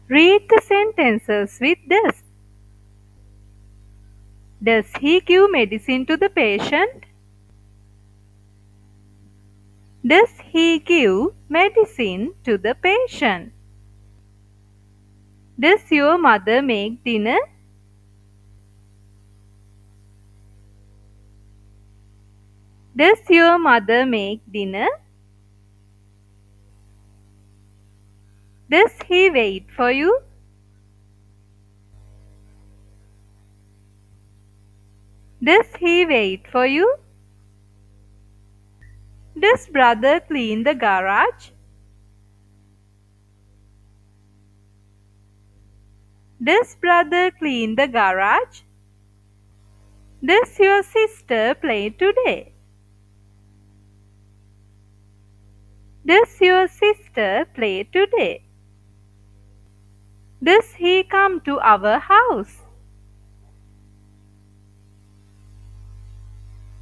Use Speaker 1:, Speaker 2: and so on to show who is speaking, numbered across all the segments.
Speaker 1: Read the sentences with does. Does he give medicine to the patient? Does he give medicine to the patient? Does your mother make dinner? Does your mother make dinner? Does he wait for you? Does he wait for you? Does brother clean the garage? Does brother clean the garage? Does your sister play today? Does your sister play today? Does he come to our house?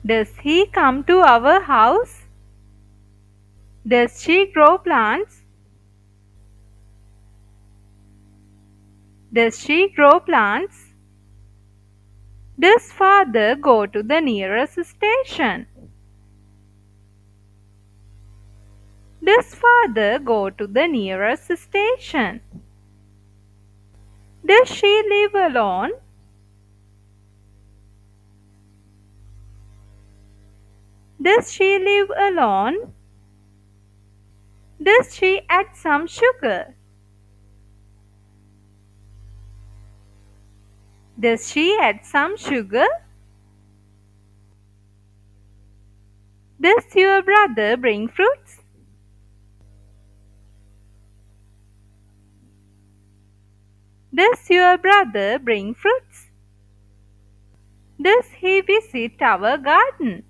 Speaker 1: Does he come to our house? Does she grow plants? Does she grow plants? Does father go to the nearest station? Does father go to the nearest station? Does she live alone? Does she live alone? Does she add some sugar? Does she add some sugar? Does your brother bring fruits? Does your brother bring fruits? Does he visit our garden?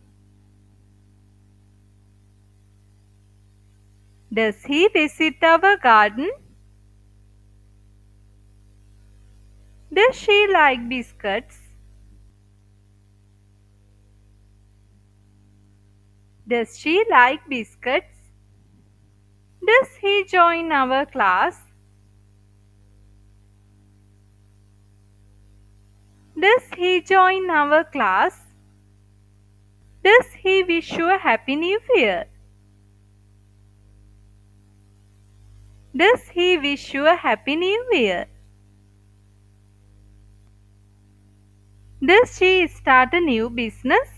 Speaker 1: Does he visit our garden? Does she like biscuits? Does she like biscuits? Does he join our class? Does he join our class? Does he wish you a happy new year? Does he wish you a happy new year? Does she start a new business?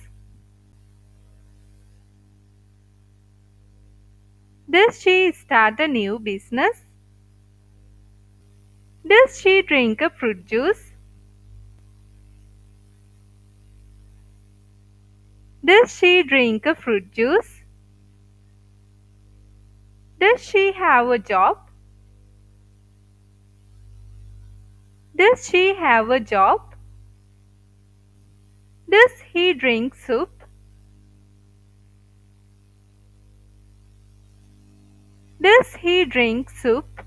Speaker 1: Does she start a new business? Does she drink a fruit juice? Does she drink a fruit juice? Does she have a job? Does she have a job? Does he drink soup? Does he drink soup?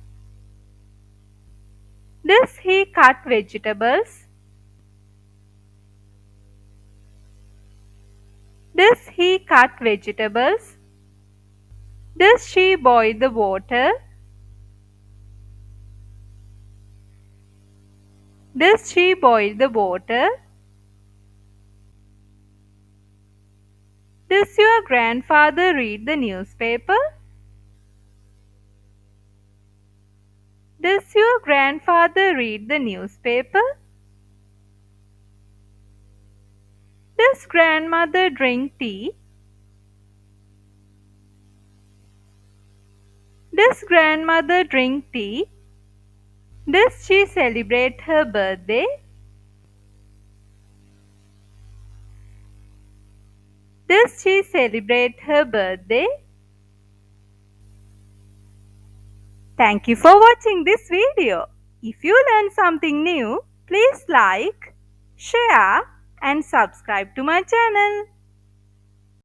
Speaker 1: Does he cut vegetables? Does he cut vegetables? Does she boil the water? Does she boil the water? Does your grandfather read the newspaper? Does your grandfather read the newspaper? Does grandmother drink tea? Does grandmother drink tea? Does she celebrate her birthday? Does she celebrate her birthday? Thank you for watching this video. If you learned something new, please like, share and subscribe to my channel.